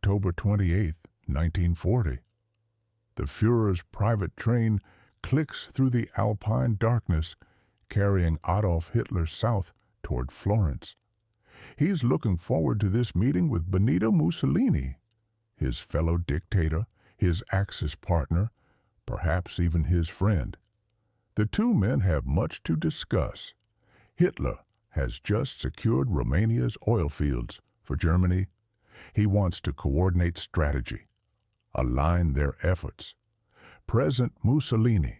October 28, 1940. The Führer's private train clicks through the Alpine darkness, carrying Adolf Hitler south toward Florence. He's looking forward to this meeting with Benito Mussolini, his fellow dictator, his Axis partner, perhaps even his friend. The two men have much to discuss. Hitler has just secured Romania's oil fields for Germany. He wants to coordinate strategy, align their efforts. President Mussolini,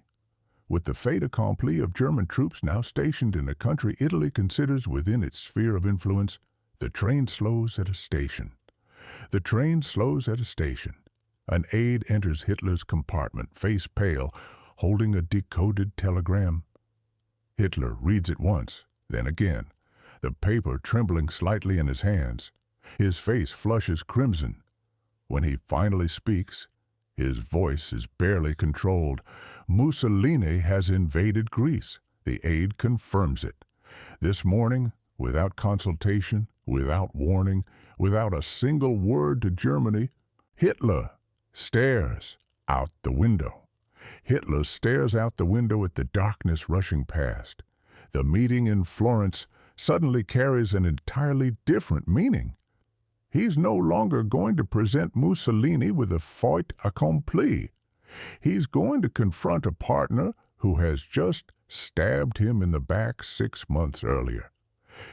with the fait accompli of German troops now stationed in a country Italy considers within its sphere of influence, the train slows at a station. The train slows at a station. An aide enters Hitler's compartment, face pale, holding a decoded telegram. Hitler reads it once, then again, the paper trembling slightly in his hands. His face flushes crimson. When he finally speaks, his voice is barely controlled. Mussolini has invaded Greece. The aide confirms it. This morning, without consultation, without warning, without a single word to Germany, Hitler stares out the window. Hitler stares out the window at the darkness rushing past. The meeting in Florence suddenly carries an entirely different meaning. He's no longer going to present Mussolini with a fait accompli. He's going to confront a partner who has just stabbed him in the back 6 months earlier.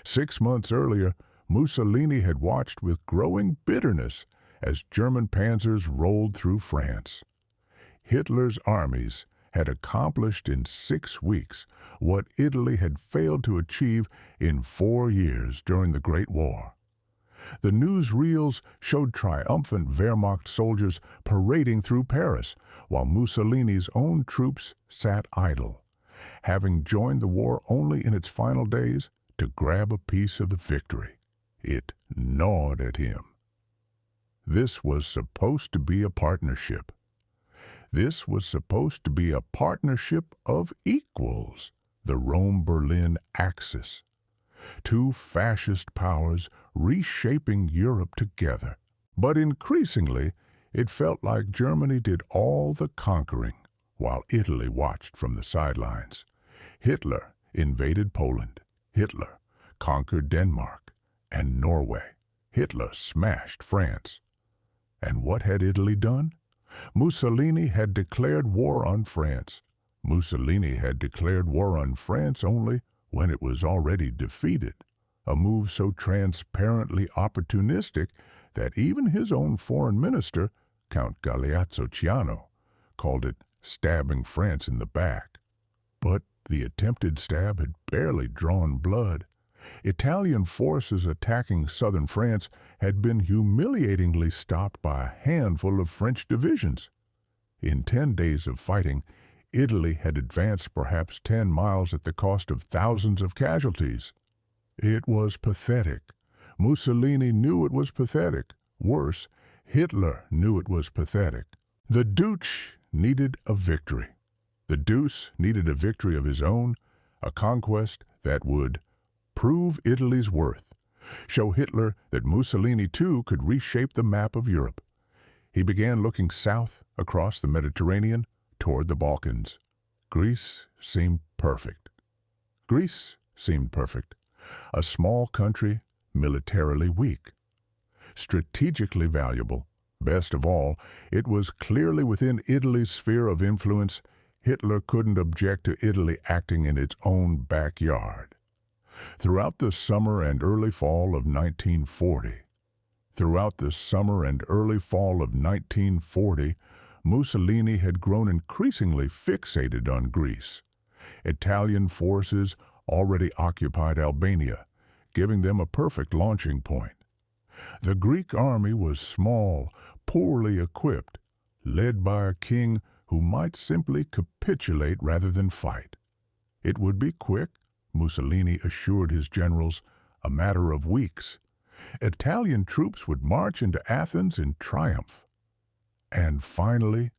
6 months earlier, Mussolini had watched with growing bitterness as German panzers rolled through France. Hitler's armies had accomplished in 6 weeks what Italy had failed to achieve in 4 years during the Great War. The newsreels showed triumphant Wehrmacht soldiers parading through Paris, while Mussolini's own troops sat idle, having joined the war only in its final days to grab a piece of the victory. It gnawed at him. This was supposed to be a partnership. This was supposed to be a partnership of equals, the Rome-Berlin axis. Two fascist powers reshaping Europe together. But increasingly, it felt like Germany did all the conquering, while Italy watched from the sidelines. Hitler invaded Poland. Hitler conquered Denmark and Norway. Hitler smashed France. And what had Italy done? Mussolini had declared war on France. Mussolini had declared war on France only when it was already defeated, a move so transparently opportunistic that even his own foreign minister, Count Galeazzo Ciano, called it stabbing France in the back. But the attempted stab had barely drawn blood. Italian forces attacking southern France had been humiliatingly stopped by a handful of French divisions. In 10 days of fighting, Italy had advanced perhaps 10 miles at the cost of thousands of casualties. It was pathetic. Mussolini knew it was pathetic. Worse, Hitler knew it was pathetic. The Duce needed a victory. The Duce needed a victory of his own, a conquest that would prove Italy's worth, show Hitler that Mussolini too could reshape the map of Europe. He began looking south across the Mediterranean toward the Balkans. Greece seemed perfect. Greece seemed perfect. A small country, militarily weak. Strategically valuable. Best of all, it was clearly within Italy's sphere of influence. Hitler couldn't object to Italy acting in its own backyard. Throughout the summer and early fall of 1940, Mussolini had grown increasingly fixated on Greece. Italian forces already occupied Albania, giving them a perfect launching point. The Greek army was small, poorly equipped, led by a king who might simply capitulate rather than fight. It would be quick, Mussolini assured his generals, a matter of weeks. Italian troops would march into Athens in triumph. And finally,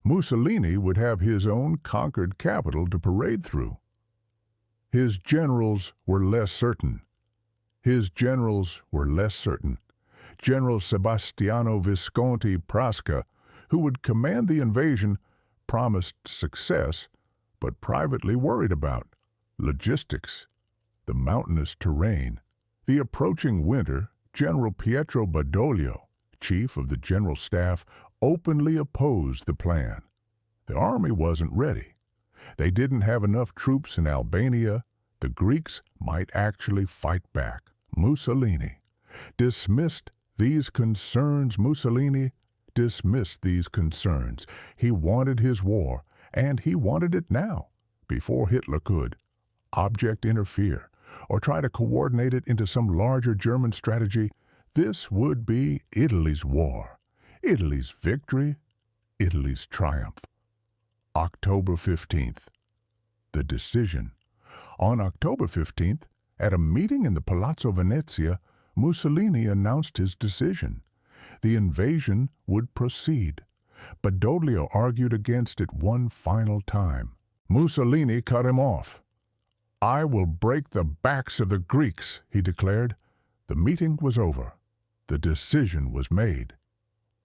Mussolini would have his own conquered capital to parade through. His generals were less certain. General Sebastiano Visconti Prasca, who would command the invasion, promised success, but privately worried about logistics, the mountainous terrain, the approaching winter. General Pietro Badoglio, chief of the general staff, openly opposed the plan. The army wasn't ready. They didn't have enough troops in Albania. The Greeks might actually fight back. Mussolini dismissed these concerns. He wanted his war, and he wanted it now, before Hitler could object interfere or try to coordinate it into some larger German strategy. This would be Italy's war, Italy's victory, Italy's triumph. October 15th. The decision. On October 15th, at a meeting in the Palazzo Venezia, Mussolini announced his decision. The invasion would proceed. Badoglio argued against it one final time. Mussolini cut him off. "I will break the backs of the Greeks," he declared. The meeting was over. The decision was made.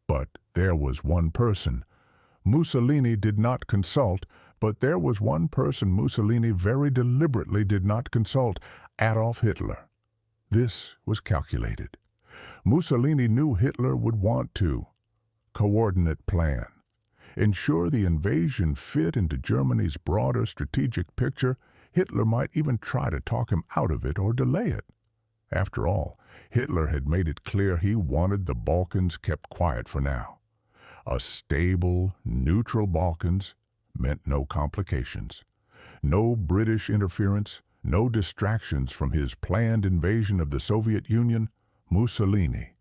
But there was one person Mussolini did not consult, but there was one person Mussolini very deliberately did not consult: Adolf Hitler. This was calculated. Mussolini knew Hitler would want to coordinate plan, ensure the invasion fit into Germany's broader strategic picture. Hitler might even try to talk him out of it or delay it. After all, Hitler had made it clear he wanted the Balkans kept quiet for now. A stable, neutral Balkans meant no complications, no British interference, no distractions from his planned invasion of the Soviet Union. Mussolini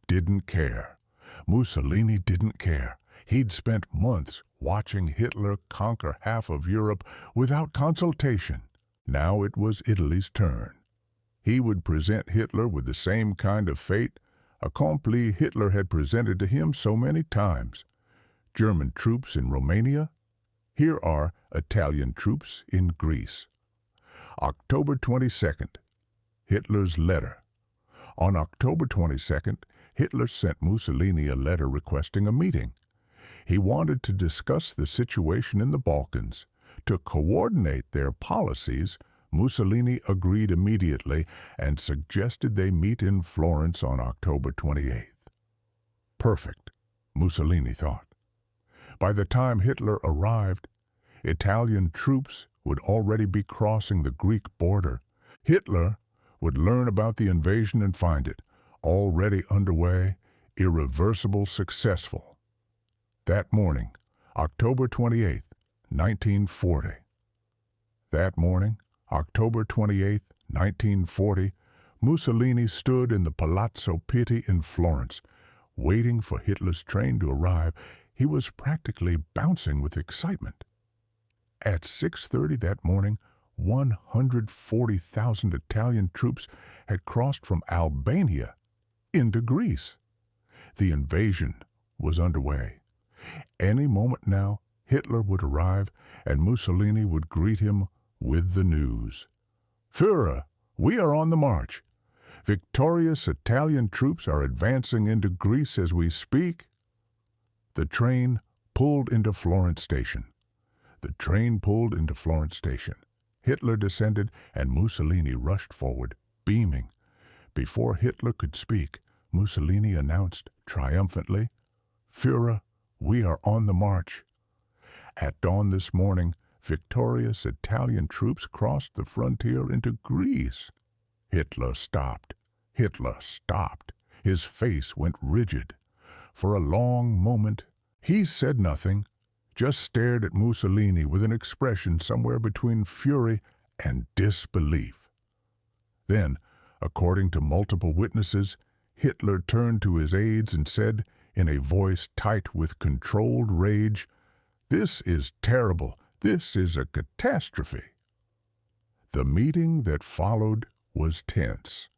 didn't care. Mussolini didn't care. He'd spent months watching Hitler conquer half of Europe without consultation. Now it was Italy's turn. He would present Hitler with the same kind of fait accompli Hitler had presented to him so many times. German troops in Romania. Here are Italian troops in Greece. October 22nd. Hitler's letter. On October 22nd, Hitler sent Mussolini a letter requesting a meeting. He wanted to discuss the situation in the Balkans. To coordinate their policies, Mussolini agreed immediately and suggested they meet in Florence on October 28th. Perfect, Mussolini thought. By the time Hitler arrived, Italian troops would already be crossing the Greek border. Hitler would learn about the invasion and find it already underway, irreversible, successful. That morning, October 28th, 1940. That morning, October 28th, 1940, Mussolini stood in the Palazzo Pitti in Florence, waiting for Hitler's train to arrive. He was practically bouncing with excitement. At 6:30 that morning, 140,000 Italian troops had crossed from Albania into Greece. The invasion was underway. Any moment now, Hitler would arrive, and Mussolini would greet him with the news. "Führer, we are on the march. Victorious Italian troops are advancing into Greece as we speak." The train pulled into Florence Station. Hitler descended, and Mussolini rushed forward, beaming. Before Hitler could speak, Mussolini announced triumphantly, "Führer, we are on the march." At dawn this morning, victorious Italian troops crossed the frontier into Greece. Hitler stopped. His face went rigid. For a long moment, he said nothing, just stared at Mussolini with an expression somewhere between fury and disbelief. Then, according to multiple witnesses, Hitler turned to his aides and said, in a voice tight with controlled rage, "This is terrible. This is a catastrophe." The meeting that followed was tense.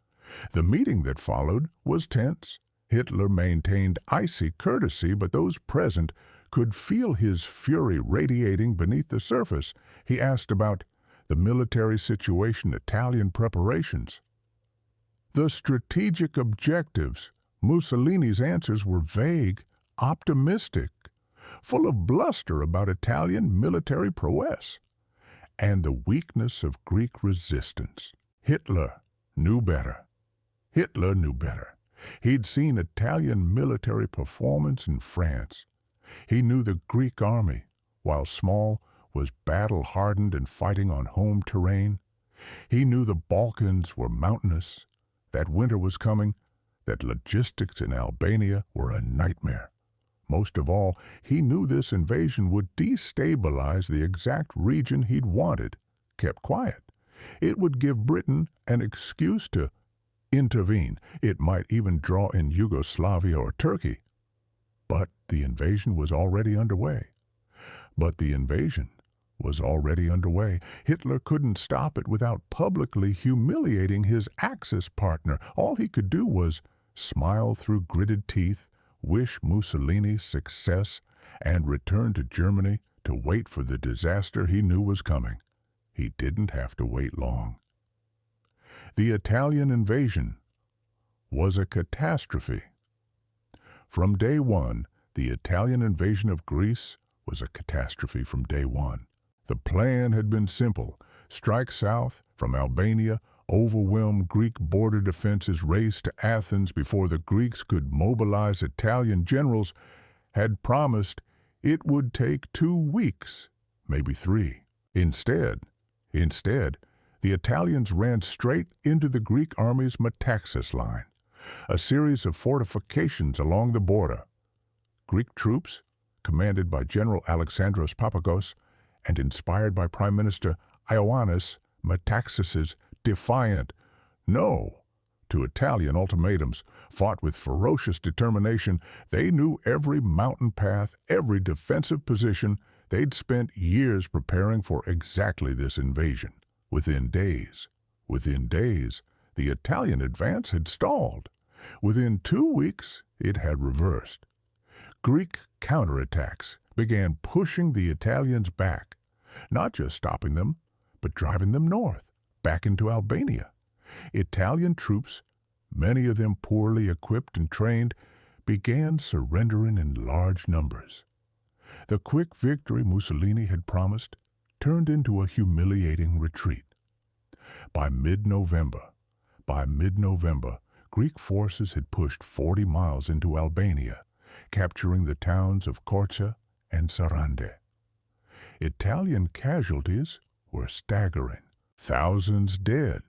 Hitler maintained icy courtesy, but those present could feel his fury radiating beneath the surface. He asked about the military situation, Italian preparations. "The strategic objectives," Mussolini's answers were vague, optimistic, full of bluster about Italian military prowess and the weakness of Greek resistance. Hitler knew better. Hitler knew better. He'd seen Italian military performance in France. He knew the Greek army, while small, was battle-hardened and fighting on home terrain. He knew the Balkans were mountainous, that winter was coming, that logistics in Albania were a nightmare. Most of all, he knew this invasion would destabilize the exact region he'd wanted, kept quiet. It would give Britain an excuse to intervene. It might even draw in Yugoslavia or Turkey. But the invasion was already underway. Hitler couldn't stop it without publicly humiliating his Axis partner. All he could do was smile through gritted teeth, wish Mussolini success, and return to Germany to wait for the disaster he knew was coming. He didn't have to wait long. The Italian invasion was a catastrophe. From day one, the Italian invasion of Greece was a catastrophe from day one. The plan had been simple: strike south from Albania, overwhelm Greek border defenses, race to Athens before the Greeks could mobilize. Italian generals had promised it would take 2 weeks, maybe 3. Instead, the Italians ran straight into the Greek army's Metaxas line, a series of fortifications along the border. Greek troops, commanded by General Alexandros Papagos and inspired by Prime Minister Ioannis Metaxas's defiant no to Italian ultimatums, fought with ferocious determination. They knew every mountain path, every defensive position. They'd spent years preparing for exactly this invasion. Within days, the Italian advance had stalled. Within 2 weeks, it had reversed. Greek counterattacks began pushing the Italians back, not just stopping them, but driving them north, back into Albania. Italian troops, many of them poorly equipped and trained, began surrendering in large numbers. The quick victory Mussolini had promised turned into a humiliating retreat. By mid-November, Greek forces had pushed 40 miles into Albania, capturing the towns of Korça and Sarande. Italian casualties were staggering. Thousands dead,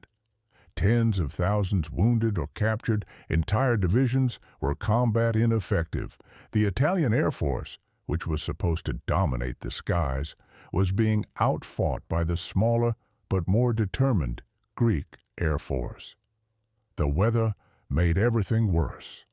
tens of thousands wounded or captured. Entire divisions were combat ineffective. The Italian Air Force, which was supposed to dominate the skies, was being outfought by the smaller but more determined Greek Air Force. The weather made everything worse.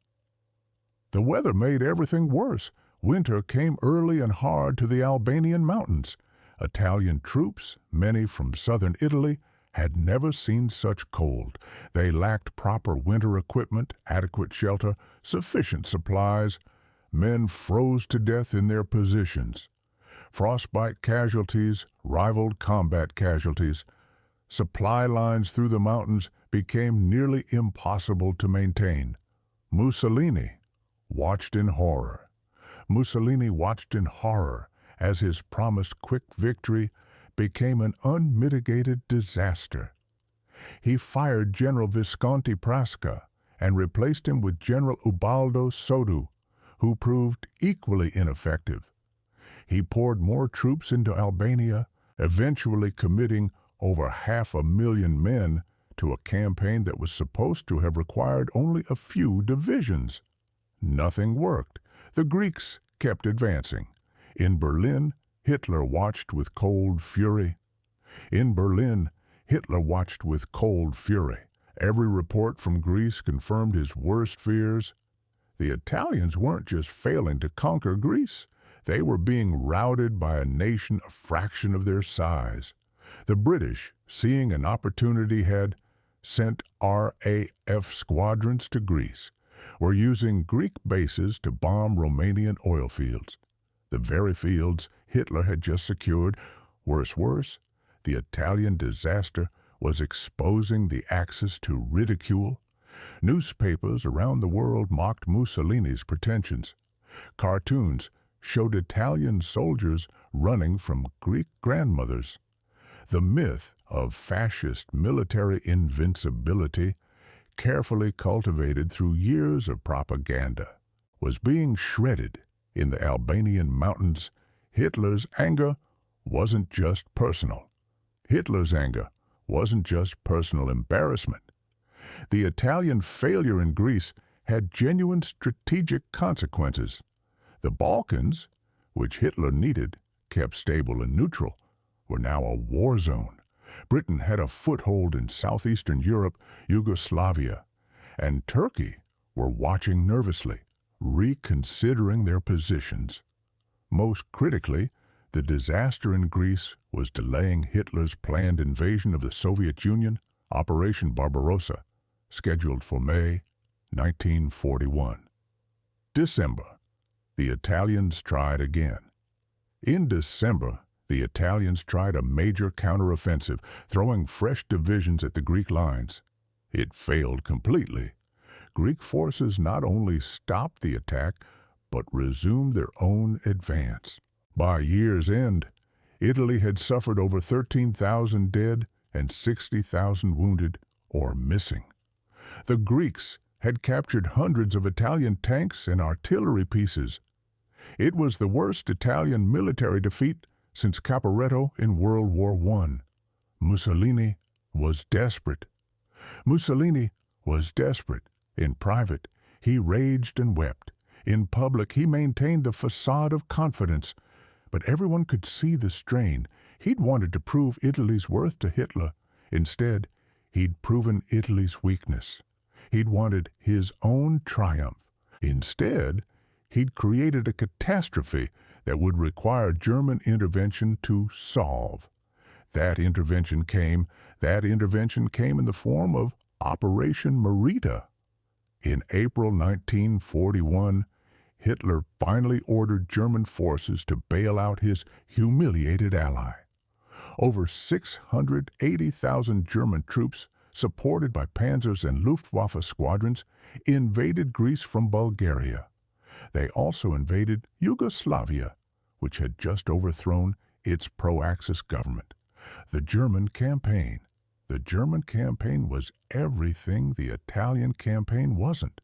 Winter came early and hard to the Albanian mountains. Italian troops, many from southern Italy, had never seen such cold. They lacked proper winter equipment, adequate shelter, sufficient supplies. Men froze to death in their positions. Frostbite casualties rivaled combat casualties. Supply lines through the mountains became nearly impossible to maintain. Mussolini watched in horror as his promised quick victory became an unmitigated disaster. He fired General Visconti Prasca and replaced him with General Ubaldo Sodu, who proved equally ineffective. He poured more troops into Albania, eventually committing over 500,000 men to a campaign that was supposed to have required only a few divisions. Nothing worked. The Greeks kept advancing. In Berlin, Hitler watched with cold fury. Every report from Greece confirmed his worst fears. The Italians weren't just failing to conquer Greece. They were being routed by a nation a fraction of their size. The British, seeing an opportunity, had sent RAF squadrons to Greece, were using Greek bases to bomb Romanian oil fields. The very fields Hitler had just secured. Worse, the Italian disaster was exposing the Axis to ridicule. Newspapers around the world mocked Mussolini's pretensions. Cartoons showed Italian soldiers running from Greek grandmothers. The myth of fascist military invincibility, carefully cultivated through years of propaganda, was being shredded in the Albanian mountains. Hitler's anger wasn't just personal. Hitler's anger wasn't just personal embarrassment. The Italian failure in Greece had genuine strategic consequences. The Balkans, which Hitler needed, kept stable and neutral, were now a war zone. Britain had a foothold in southeastern Europe, Yugoslavia, and Turkey were watching nervously, reconsidering their positions. Most critically, the disaster in Greece was delaying Hitler's planned invasion of the Soviet Union, Operation Barbarossa, scheduled for May 1941. December. The Italians tried again. In December, the Italians tried a major counteroffensive, throwing fresh divisions at the Greek lines. It failed completely. Greek forces not only stopped the attack, but resumed their own advance. By year's end, Italy had suffered over 13,000 dead and 60,000 wounded or missing. The Greeks had captured hundreds of Italian tanks and artillery pieces. It was the worst Italian military defeat since Caporetto in World War I. Mussolini was desperate. Mussolini was desperate. In private, he raged and wept. In public, he maintained the facade of confidence. But everyone could see the strain. He'd wanted to prove Italy's worth to Hitler. Instead, he'd proven Italy's weakness. He'd wanted his own triumph. Instead, he'd created a catastrophe that would require German intervention to solve. That intervention came in the form of Operation Marita. In April 1941, Hitler finally ordered German forces to bail out his humiliated ally. Over 680,000 German troops, supported by Panzers and Luftwaffe squadrons, invaded Greece from Bulgaria. They also invaded Yugoslavia, which had just overthrown its pro-Axis government. The German campaign was everything the Italian campaign wasn't.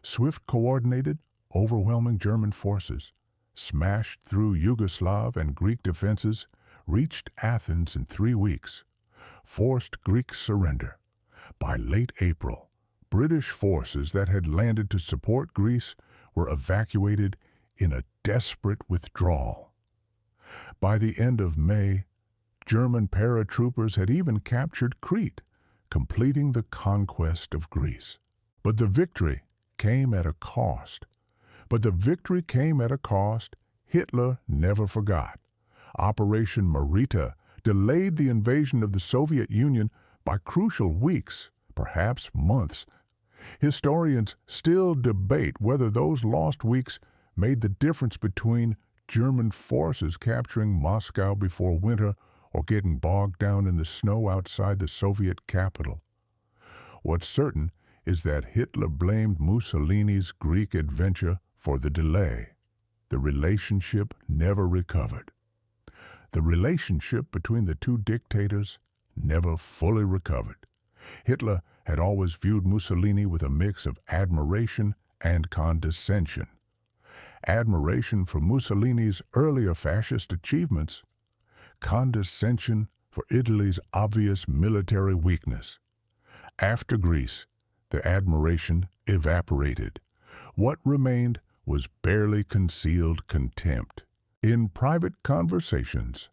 Swift, coordinated, overwhelming German forces, smashed through Yugoslav and Greek defenses, reached Athens in 3 weeks, forced Greek surrender. By late April, British forces that had landed to support Greece were evacuated in a desperate withdrawal. By the end of May, German paratroopers had even captured Crete, completing the conquest of Greece. But the victory came at a cost. Hitler never forgot. Operation Marita delayed the invasion of the Soviet Union by crucial weeks, perhaps months. Historians still debate whether those lost weeks made the difference between German forces capturing Moscow before winter or getting bogged down in the snow outside the Soviet capital. What's certain is that Hitler blamed Mussolini's Greek adventure for the delay. The relationship never recovered. The relationship between the two dictators never fully recovered. Hitler had always viewed Mussolini with a mix of admiration and condescension. Admiration for Mussolini's earlier fascist achievements, condescension for Italy's obvious military weakness. After Greece, the admiration evaporated. What remained was barely concealed contempt. In private conversations,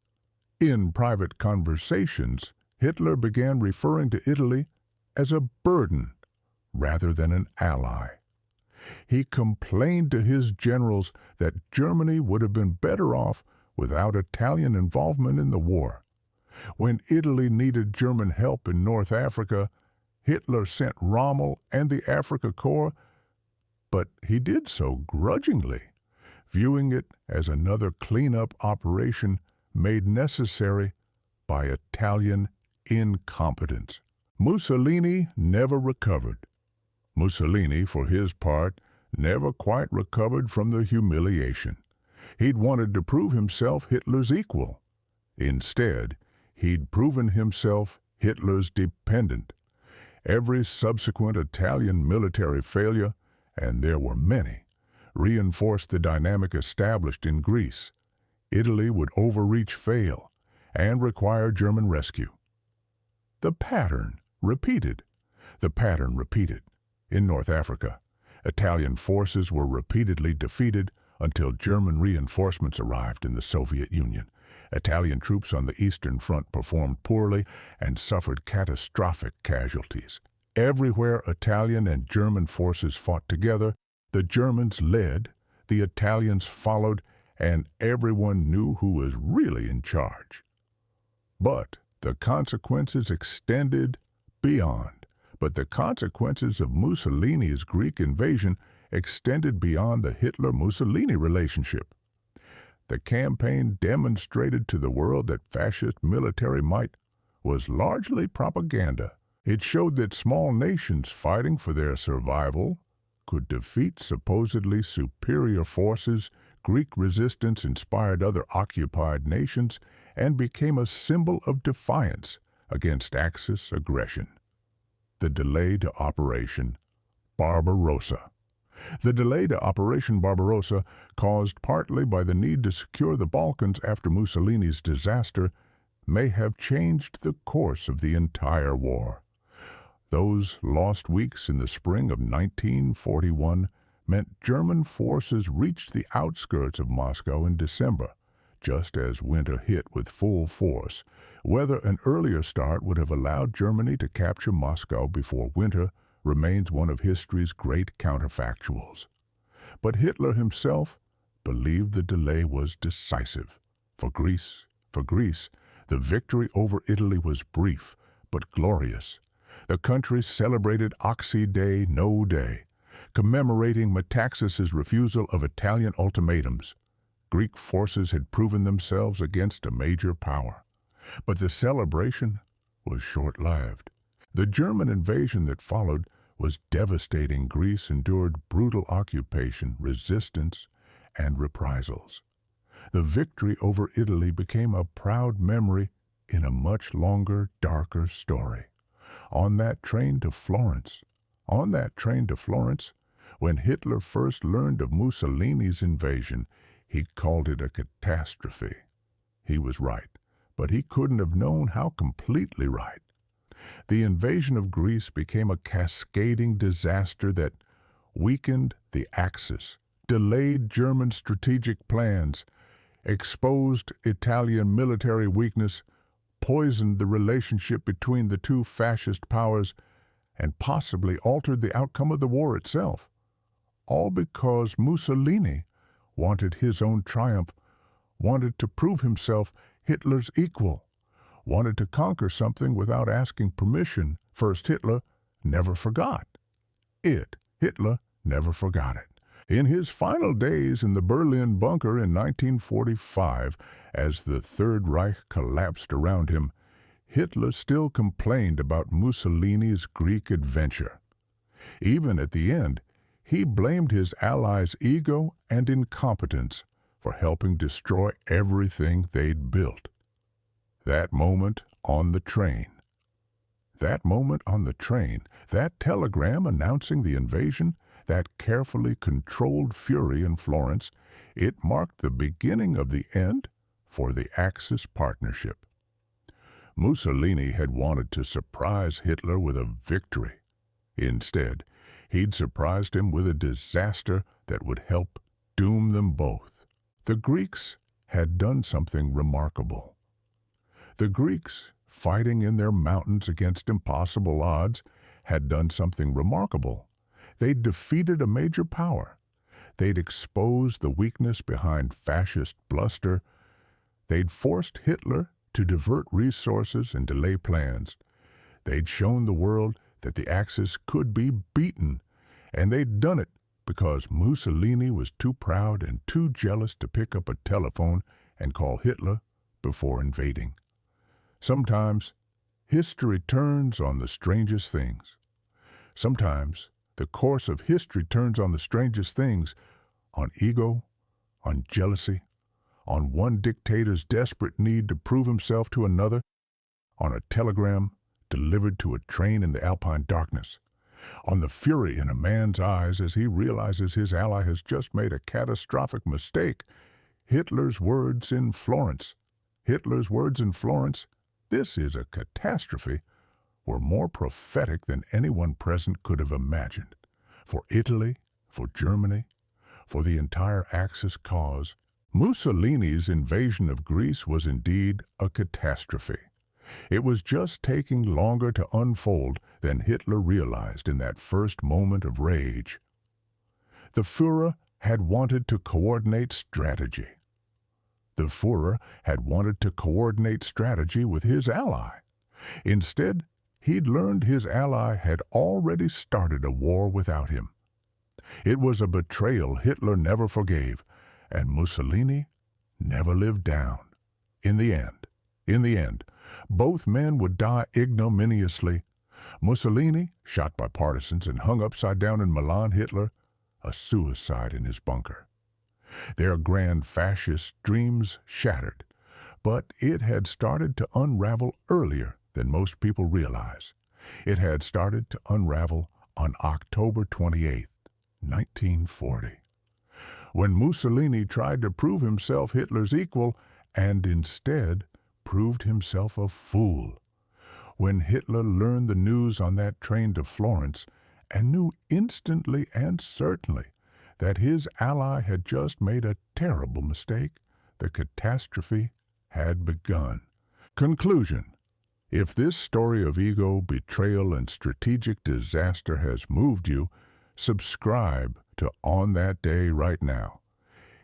Hitler began referring to Italy as a burden rather than an ally. He complained to his generals that Germany would have been better off without Italian involvement in the war. When Italy needed German help in North Africa, Hitler sent Rommel and the Afrika Korps, but he did so grudgingly, viewing it as another cleanup operation made necessary by Italian incompetence. Mussolini never recovered. Mussolini, for his part, never quite recovered from the humiliation. He'd wanted to prove himself Hitler's equal. Instead, he'd proven himself Hitler's dependent. Every subsequent Italian military failure, and there were many, reinforced the dynamic established in Greece. Italy would overreach, fail, and require German rescue. The pattern repeated. The pattern repeated. In North Africa, Italian forces were repeatedly defeated until German reinforcements arrived in the Soviet Union. Italian troops on the Eastern Front performed poorly and suffered catastrophic casualties. Everywhere Italian and German forces fought together, the Germans led, the Italians followed, and everyone knew who was really in charge. But the consequences extended beyond. But the consequences of Mussolini's Greek invasion extended beyond the Hitler-Mussolini relationship. The campaign demonstrated to the world that fascist military might was largely propaganda. It showed that small nations fighting for their survival could defeat supposedly superior forces. Greek resistance inspired other occupied nations and became a symbol of defiance against Axis aggression. The delay to Operation Barbarossa. The delay to Operation Barbarossa, caused partly by the need to secure the Balkans after Mussolini's disaster, may have changed the course of the entire war. Those lost weeks in the spring of 1941 meant German forces reached the outskirts of Moscow in December, just as winter hit with full force. Whether an earlier start would have allowed Germany to capture Moscow before winter remains one of history's great counterfactuals. But Hitler himself believed the delay was decisive. For Greece, the victory over Italy was brief but glorious. The country celebrated Oxy Day No Day, commemorating Metaxas's refusal of Italian ultimatums. Greek forces had proven themselves against a major power. But the celebration was short-lived. The German invasion that followed was devastating. Greece endured brutal occupation, resistance, and reprisals. The victory over Italy became a proud memory in a much longer, darker story. On that train to Florence, when Hitler first learned of Mussolini's invasion, he called it a catastrophe. He was right, but he couldn't have known how completely right. The invasion of Greece became a cascading disaster that weakened the Axis, delayed German strategic plans, exposed Italian military weakness, poisoned the relationship between the two fascist powers, and possibly altered the outcome of the war itself. All because Mussolini wanted his own triumph, wanted to prove himself Hitler's equal, wanted to conquer something without asking permission. First, Hitler never forgot. Hitler never forgot it. In his final days in the Berlin bunker in 1945, as the Third Reich collapsed around him, Hitler still complained about Mussolini's Greek adventure. Even at the end, he blamed his allies' ego and incompetence for helping destroy everything they'd built. That moment on the train, that telegram announcing the invasion, that carefully controlled fury in Florence, it marked the beginning of the end for the Axis partnership. Mussolini had wanted to surprise Hitler with a victory. Instead, he'd surprised him with a disaster that would help doom them both. The Greeks had done something remarkable. The Greeks, fighting in their mountains against impossible odds, had done something remarkable. They'd defeated a major power. They'd exposed the weakness behind fascist bluster. They'd forced Hitler to divert resources and delay plans. They'd shown the world that the Axis could be beaten, and they'd done it because Mussolini was too proud and too jealous to pick up a telephone and call Hitler before invading. Sometimes history turns on the strangest things. Sometimes the course of history turns on the strangest things, on ego, on jealousy, on one dictator's desperate need to prove himself to another, on a telegram delivered to a train in the Alpine darkness, on the fury in a man's eyes as he realizes his ally has just made a catastrophic mistake. Hitler's words in Florence. Hitler's words in Florence, "This is a catastrophe," were more prophetic than anyone present could have imagined. For Italy, for Germany, for the entire Axis cause, Mussolini's invasion of Greece was indeed a catastrophe. It was just taking longer to unfold than Hitler realized in that first moment of rage. The Führer had wanted to coordinate strategy. The Führer had wanted to coordinate strategy with his ally. Instead, he'd learned his ally had already started a war without him. It was a betrayal Hitler never forgave, and Mussolini never lived down. In the end, both men would die ignominiously. Mussolini, shot by partisans and hung upside down in Milan, Hitler, a suicide in his bunker. Their grand fascist dreams shattered, but it had started to unravel earlier than most people realize. It had started to unravel on October 28th, 1940, when Mussolini tried to prove himself Hitler's equal and instead proved himself a fool. When Hitler learned the news on that train to Florence and knew instantly and certainly that his ally had just made a terrible mistake, the catastrophe had begun. Conclusion: if this story of ego, betrayal, and strategic disaster has moved you, subscribe to On That Day right now.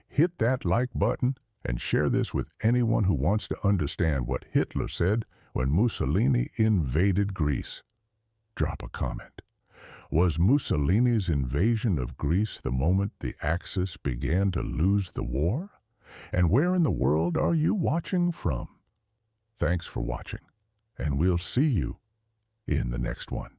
Hit that like button and share this with anyone who wants to understand what Hitler said when Mussolini invaded Greece. Drop a comment. Was Mussolini's invasion of Greece the moment the Axis began to lose the war? And where in the world are you watching from? Thanks for watching, and we'll see you in the next one.